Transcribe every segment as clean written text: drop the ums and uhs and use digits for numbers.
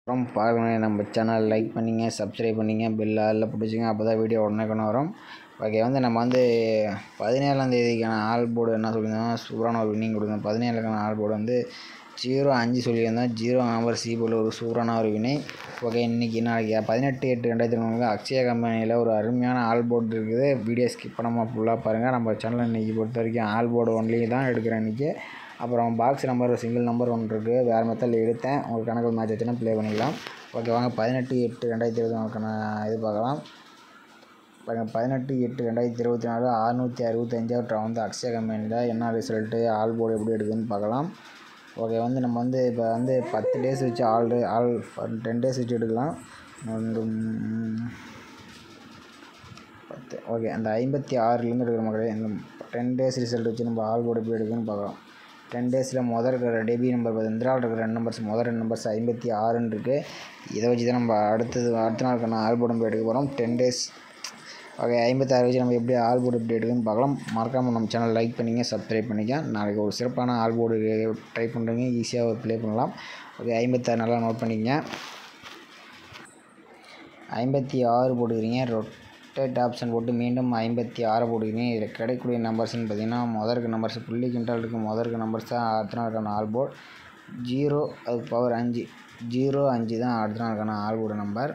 அப்புறம் பாருங்கள், நம்ம சேனல் லைக் பண்ணிங்க, சப்ஸ்கிரைப் பண்ணிங்க, பெல் ஆலில் பிடிச்சிங்க. அப்போ தான் வீடியோ உடனே வரும். ஓகே, நம்ம 17ஆம் தேதிக்கான ஆல் போர்டு என்ன சொல்லியிருந்தோம், சூப்பரான ஒரு வின்னிங் கொடுக்கணும். 17க்கான ஆல் போர்டு 05 சொல்லியிருந்தோம். 0 நம்பர் சி போர்டில் ஒரு சூப்பரான ஒரு வினை. ஓகே, நாளைக்கு 18/8/2023 அக்ஷயா கம்பெனியில் ஒரு அருமையான ஆல் போர்டு இருக்குது. வீடியோ ஸ்கிப் பண்ணாமல் ஃபுல்லாக பாருங்கள். நம்ம சேனல் இன்றைக்கி பொறுத்த வரைக்கும் ஆல் போர்டு ஒன்லி தான் எடுக்கிறேன் இன்றைக்கி. அப்புறம் பாக்ஸ் நம்பர் சிங்கிள் நம்பர் ஒன்று இருக்குது. வேறு மெத்தடில் எடுத்தேன். உங்களுக்கு கணக்கு மேட்ச் வச்சுன்னா ப்ளே பண்ணிக்கலாம். ஓகே, வாங்க 18/8/2024 இது பார்க்கலாம். பாருங்கள், 18/8/2024 665 அக்ஷயா கம்பெனியில் என்ன ரிசல்ட்டு, ஆல் போர்டு எப்படி எடுக்குதுன்னு பார்க்கலாம். ஓகே, நம்ம இப்போ 10 டேஸ் வச்சு ஆல் 10 டேஸ் வச்சு எடுக்கலாம். 10. ஓகே, அந்த 56லேருந்து எடுக்கிற மக்களே. இந்த 10 டேஸ் ரிசல்ட் வச்சு நம்ம ஆல் போர்டு எப்படி எடுக்குதுன்னு பார்க்கலாம். 10 டேஸில் முதல் இருக்கிற டெபி நம்பர் இந்த இருக்கிற 2 நம்பர்ஸ், முதல் 2 நம்பர்ஸ் 56ன்னு இருக்குது. இதை வச்சு தான் நம்ம அடுத்த நாளுக்கான ஆல் போர்டு நம்ம எடுக்க போகிறோம். 10 டேஸ். ஓகே, 56 வச்சு நம்ம எப்படி ஆல் போர்டு எப்படி எடுக்குதுன்னு பார்க்கலாம். மறக்காமல் நம்ம சேனல் லைக் பண்ணிங்க, சப்ஸ்கிரைப் பண்ணிக்க. நாளைக்கு ஒரு சிறப்பான ஆல் போர்டு ட்ரை பண்ணுறீங்க, ஈஸியாக ப்ளே பண்ணலாம். ஓகே, 56 நல்லா நோட் பண்ணிக்கங்க. 56 போட்டுக்கிறீங்க. ரொட்டேட் ஆப்ஷன் போட்டு மீண்டும் 56 போட்டுக்கிறீங்க. இதில் கிடைக்கக்கூடிய நம்பர்ஸ்ன்னு பார்த்தீங்கன்னா, முதல் இருக்க நம்பர்ஸ் புள்ளி கிண்டால் இருக்குது. முதல் இருக்க நம்பர்ஸ் தான் அடுத்த நாளுக்கான ஆல் போர்டு. 0 அதுக்கு பவர் 5, 05 தான் அடுத்த நாளுக்கான ஆல் போர்டு நம்பர்.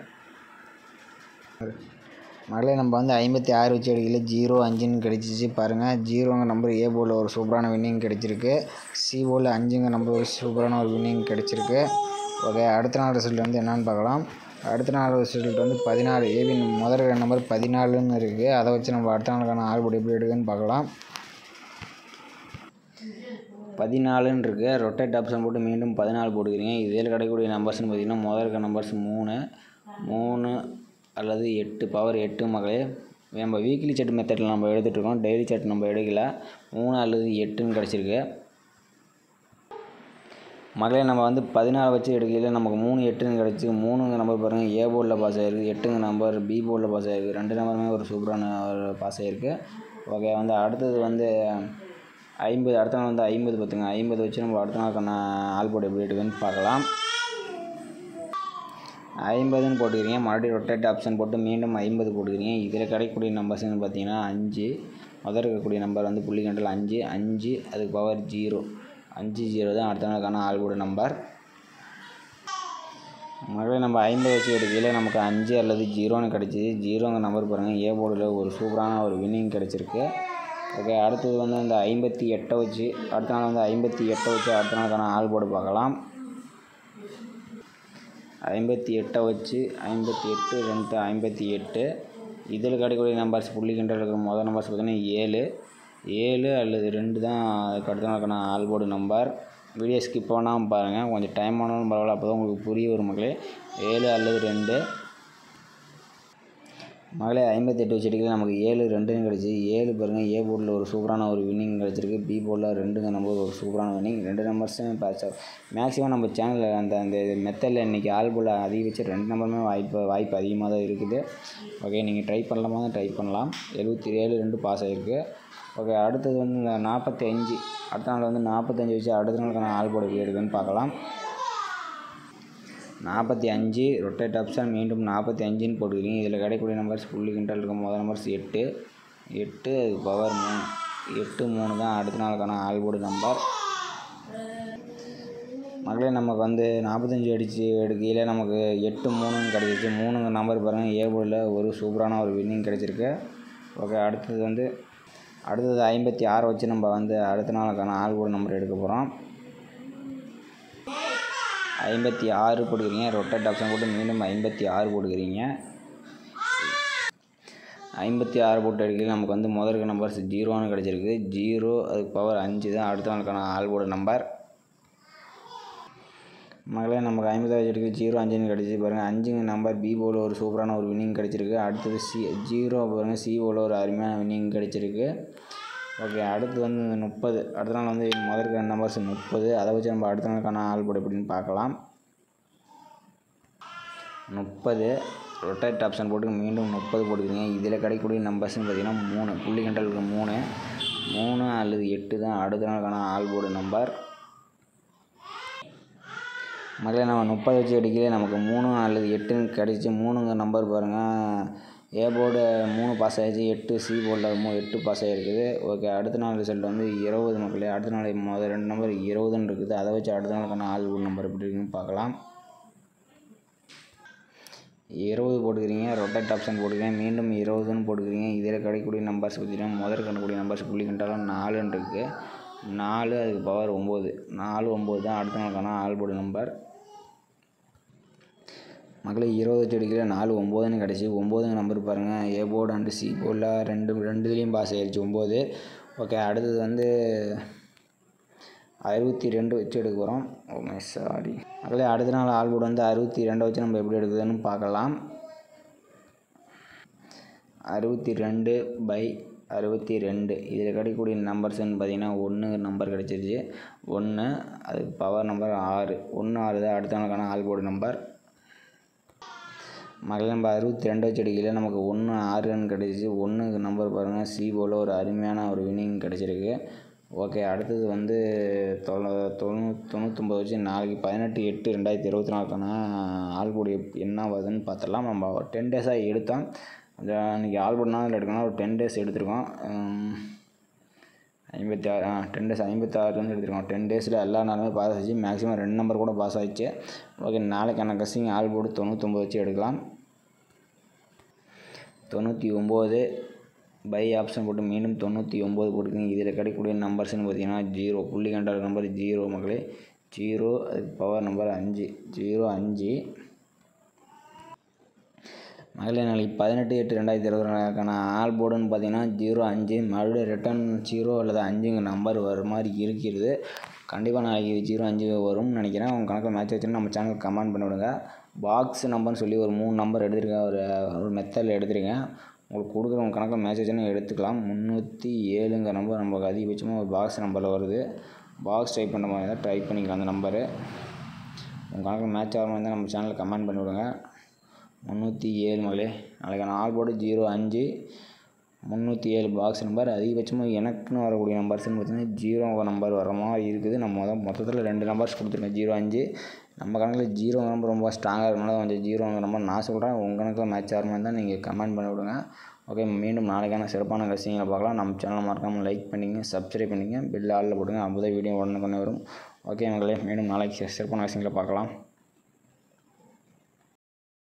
மகளே, நம்ம 56 வச்சு எடுக்கல, 05ன்னு கிடச்சிச்சு பாருங்கள். 0ங்க நம்பர் ஏ போர்டில் ஒரு சூப்பரான வின்னிங் கிடச்சிருக்கு. சி போர்டில் 5ங்க நம்பர் ஒரு சூப்பரான ஒரு வின்னிங் கிடச்சிருக்கு. ஓகே, அடுத்த நாள் ரிசல்ட் என்னென்னு பார்க்கலாம். அடுத்த நாள் ரிசல்ட் 14. ஏபி முதல் நம்பர் 14ன்னு இருக்குது. அதை வச்சு நம்ம அடுத்த நாளுக்கான ஆல் போர்டு எப்படி எடுக்குதுன்னு பார்க்கலாம். 14ன்னு இருக்குது. ரொட்டேட் ஆப்ஷன் போட்டு மீண்டும் 14 போட்டுக்கிறீங்க. இதில் கிடைக்கக்கூடிய நம்பர்ஸ்னு பார்த்தீங்கன்னா, முதல் இருக்க நம்பர்ஸ் 3 அல்லது 8 பவர் 8 மகளே. நம்ம வீக்லி சாட் மெத்தடில் நம்ம எடுத்துகிட்ருக்கோம். டெய்லி சாட் நம்ம எடுக்கல. 3 அல்லது 8ன்னு கிடச்சிருக்கு மகளே. நம்ம 14 வச்சு எடுக்கல, நமக்கு 3 8ன்னு கிடச்சி. 3ங்க நம்பர் பாருங்கள், ஏ போர்டில் பாஸ் ஆகிருக்கு. 8ங்க நம்பர் பி போர்டில் பாஸ் ஆகிருக்கு. 2 நம்பருமே ஒரு சூப்பரான ஒரு பாஸ் ஆகிருக்கு. ஓகே, அடுத்தது 50. அடுத்த நாள் 50 பார்த்துங்க. 50 வச்சு நம்ம அடுத்த நாளுக்கான ஆல் போர்டு எப்படி எடுக்குதுன்னு பார்க்கலாம். 50ன்னு போட்டுக்கிறீங்க. மறுபடியும் ரொட்டேட் ஆப்ஷன் போட்டு மீண்டும் 50 போட்டுக்கிறீங்க. இதில் கிடைக்கக்கூடிய நம்பர்ஸ்ன்னு பார்த்தீங்கன்னா, 5 முதல் இருக்கக்கூடிய நம்பர் புள்ளி கண்டல் 5 அதுக்கு பவர் 0, 5 தான் அடுத்த நாளுக்கான ஆல் போர்டு நம்பர். மறுபடியும் நம்ம 50 வச்சு எடுக்கையில் நமக்கு 5 அல்லது 0ன்னு கிடச்சிது. 0ங்க நம்பர் பாருங்கள், ஏ போர்டில் ஒரு சூப்பரான ஒரு வின்னிங் கிடச்சிருக்கு. ஓகே, அடுத்தது இந்த 58 வச்சு அடுத்த நாள் 58 வச்சு அடுத்த நாளுக்கான ஆல் போர்டு பார்க்கலாம். 58 வச்சு 58 2 58. இதில் கிடைக்கக்கூடிய நம்பர்ஸ் புள்ளி கிண்டல் இருக்கிற முதல் நம்பர்ஸ் பார்த்தீங்கன்னா 7 அல்லது 2 தான் அடுத்த நாளுக்கான all board number. Video skip பண்ணாமல் பாருங்கள், கொஞ்சம் டைம் ஆனாலும் பரவாயில்ல, அப்போ தான் உங்களுக்கு புரிய வரும் மக்களே. 7 அல்லது 2 மகளே. 58 வச்சு எடுக்கல, நமக்கு 7 2ன்னு கிடச்சி. 7 பாருங்கள், ஏ போர்டில் ஒரு சூப்பரான ஒரு வின்னிங் கிடச்சிருக்கு. பி போர்டில் 2ங்க நம்பர் ஒரு சூப்பரான வின்னிங். 2 நம்பர்ஸுமே பாஸ். மேக்ஸிமம் நம்ம சேனலில் அந்த மெத்தடில் இன்றைக்கி ஆல் போர்டில் அதிகபட்சம் 2 நம்பருமே வாய்ப்பு அதிகமாக தான் இருக்குது. ஓகே, நீங்கள் ட்ரை பண்ணலாமா தான் ட்ரை பண்ணலாம். 77 2 பாஸ் ஆகிருக்கு. ஓகே, அடுத்தது இந்த 45. அடுத்த நாள் 45 வச்சு அடுத்த நாளுக்கான ஆல் போர்டு எப்படி எடுக்குதுன்னு பார்க்கலாம். 45 ரொட்டேட் ஆப்ஷன் மீண்டும் 45ன்னு போட்டுக்கிறீங்க. இதில் கிடைக்கக்கூடிய நம்பர்ஸ் புள்ளி கிண்டல் இருக்கும். முதல் நம்பர்ஸ் 8 அதுக்கு பவர் 3, 3 தான் அடுத்த நாளுக்கான ஆல் போர்டு நம்பர். மகளே, நமக்கு 45 அடித்து எடுக்கையில் நமக்கு 8 3ன்னு கிடச்சிச்சு. 3ங்க நம்பர் பாருங்கள், ஏ போர்டில் ஒரு சூப்பரான ஒரு வின்னிங் கிடச்சிருக்கு. ஓகே, அடுத்தது 56 வச்சு நம்ம அடுத்த நாளுக்கான ஆல் போர்டு நம்பர் எடுக்க போகிறோம். 56 போட்டுக்கிறீங்க. ரொட்டேட் ஆப்ஷன் போட்டு மீண்டும் 56 போட்டுக்கிறீங்க. 56 போட்டு எடுக்கல, நமக்கு முதல் இருக்க நம்பர்ஸ் 0ன்னு கிடச்சிருக்கு. 0 அதுக்கு பவர் 5 தான் அடுத்த நாளுக்கான ஆல் போர்டு நம்பர். மகளே, நமக்கு 50 வச்சு எடுக்க 0 5ன்னு கிடச்சி பாருங்கள். 5ங்க நம்பர் பி போர்டில் ஒரு சூப்பரான ஒரு வின்னிங் கிடச்சிருக்கு. அடுத்தது 0 பாருங்கள், சி போர்டில் ஒரு அருமையான வின்னிங் கிடச்சிருக்கு. ஓகே, அடுத்து 30. அடுத்த நாள் முதல் இருக்கிற நம்பர்ஸ் 30. அதை வச்சு நம்ம அடுத்த நாளுக்கான ஆல் போர்டு எப்படின்னு பார்க்கலாம். 30 ரொட்டேட் ஆப்ஷன் போட்டு மீண்டும் 30 போட்டுக்கிறீங்க. இதில் கிடைக்கக்கூடிய நம்பர்ஸ்னு பார்த்தீங்கன்னா 3 புள்ளி கண்டல் இருக்க 3 அல்லது 8 தான் அடுத்த நாளுக்கான ஆல் போர்டு நம்பர். மக்களே நம்ம 30 வச்சு அடிக்கல நமக்கு 3 அல்லது 8ன்னு கிடச்சி 3ங்க நம்பர் பாருங்கள். ஏ போர்டு 3 பாஸ் ஆகிடுச்சு, 8 சி போர்டில் 8 பாஸ் ஆகிருக்குது. ஓகே, அடுத்த நாள் ரிசல்ட் வந்து 20 மக்களே. அடுத்த நாள் முதல் 2 நம்பர் 20ன்னு இருக்குது. அதை வச்சு அடுத்த நாளுக்கான ஆல் போர்டு நம்பர் எப்படி இருக்குன்னு பார்க்கலாம். 20 போட்டுக்கிறீங்க, ரொட்டேட் ஆப்ஷன் போட்டுக்கிறீங்க, மீண்டும் 20ன்னு போட்டுக்கிறீங்க. இதில் கிடைக்கக்கூடிய நம்பர்ஸ் பார்த்தீங்கன்னா முதல் கணக்கூடிய நம்பர்ஸ் புள்ளி கண்டாலும் 4ன்னு இருக்குது. 4 அதுக்கு பவர் 9. 4 9 தான் அடுத்த நாளுக்கான ஆல் போர்டு நம்பர். மக்களே 20 வச்சு அடிக்கல 4 9ன்னு கிடச்சி. 9ங்க நம்பர் பாருங்கள். ஏ போர்டு அண்டு சி போர்டில் ரெண்டுலேயும் பாஸ் ஆகிடுச்சு 9. ஓகே, அடுத்தது வந்து 62 வச்சு எடுக்க போகிறோம். சாரி மக்களே, அடுத்த நாள் ஆல் போர்டு வந்து 62 வச்சு நம்ம எப்படி எடுக்குதுன்னு பார்க்கலாம். 62/62 இதில் கிடைக்கக்கூடிய நம்பர்ஸ்ன்னு பார்த்தீங்கன்னா 1 நம்பர் கிடச்சிருச்சு. 1 அதுக்கு பவர் நம்பர் 6. 1 6 தான் அடுத்த நாளுக்கான ஆல் போர்டு நம்பர். மக்களே, நம்ம 62 வச்சு அடிக்கல நமக்கு 1 6ன்னு கிடச்சிச்சு. 1க்கு நம்பர் பாருங்கள். சி போர்டில் ஒரு அருமையான ஒரு வினிங் கிடச்சிருக்கு. ஓகே, அடுத்தது வந்து 99 வச்சு நாளைக்கு 18/8/2024க்கான ஆல் போர்டு என்ன வருதுன்னு பார்த்துடலாம். நம்ம 10 டேஸாக எடுத்தோம். இன்றைக்கி ஆல் போர்டு நாள் எடுக்கணும். ஒரு 10 டேஸ் எடுத்திருக்கோம். 10 டேஸ் 56 வந்து எடுத்திருக்கோம். 10 டேஸில் எல்லா நாளுமே பாஸ் ஆச்சு. மேக்ஸிமம் 2 நம்பர் கூட பாஸ் ஆகிடுச்சு. ஓகே, நாளைக்கான கஸ்டிங் ஆல் போர்டு 99 வச்சு எடுக்கலாம். 99 பை ஆப்ஷன் போட்டு மீண்டும் 99 போட்டுக்கிங்க. இதில் கிடைக்கக்கூடிய நம்பர்ஸ்னு பார்த்தீங்கன்னா 0 புள்ளி கண்டால் நம்பர் 0 மக்களே. 0 அதுக்கு பவர் நம்பர் 5. 0 5 மக்களே. நாளைக்கு 18/8/2024க்கான ஆல் போர்டுன்னு பார்த்தீங்கன்னா 0 5 மறுபடியும் ரிட்டன் 0 அல்லது 5ங்க நம்பர் வர மாதிரி இருக்கிறது. கண்டிப்பாக நாளைக்கு 0 5 வரும்னு நினைக்கிறேன். உங்கள் கணக்கில் மேட்ச் வச்சுன்னு நம்ம சேனலுக்கு கமெண்ட் பண்ணிவிடுங்க. பாக்ஸ் நம்பர்னு சொல்லி ஒரு 3 நம்பர் எடுத்துருக்கேன். ஒரு மெத்தடில் எடுத்துருக்கேன். உங்களுக்கு கொடுக்குற உங்கள் கணக்கில் மேட்ச் வச்சுன்னு எடுத்துக்கலாம். 307ங்க நம்பர் நமக்கு அதிகபட்சமாக ஒரு பாக்ஸ் நம்பரில் வருது. பாக்ஸ் டைப் பண்ணுற மாதிரி தான் டைப் பண்ணிக்கலாம் அந்த நம்பரு. உங்கள் கணக்கில் மேட்ச் ஆகிற மாதிரி தான் நம்ம சேனலில் கமெண்ட் பண்ணிவிடுங்க. 307 மக்களே. நாளைக்கான ஆல் போர்டு 0 5 307 பாக்ஸ் நம்பர். அதிகபட்சமாக எனக்குன்னு வரக்கூடிய நம்பர்ஸ்ன்னு பார்த்தீங்கன்னா 0 நம்பர் வர மாதிரி இருக்குது. நம்ம மொத்தத்தில் 2 நம்பர்ஸ் கொடுத்துருக்கேன். 0 5 நம்ம கணக்கில் 0 நம்பர் ரொம்ப ஸ்ட்ராங்காக இருக்கனால கொஞ்சம் 0 நம்பர் நான் சொல்கிறேன். உங்கள் கணக்கில் மேட்ச் ஆகிற மாதிரி தான் நீங்கள் கமெண்ட் பண்ணி விடுங்க. ஓகே, மீண்டும் நாளைக்கான சிறப்பான கஸ்டிங்களை பார்க்கலாம். நம்ம சேனலை மறக்காமல் லைக் பண்ணிங்க, சப்ஸ்கிரைப் பண்ணிங்க, பெல் ஆலில் போடுங்க. அப்போ தான் வீடியோ உடனே வரும். ஓகே மக்களே, மீண்டும் நாளைக்கு சிறப்பான கஸ்டிங்களை பார்க்கலாம்.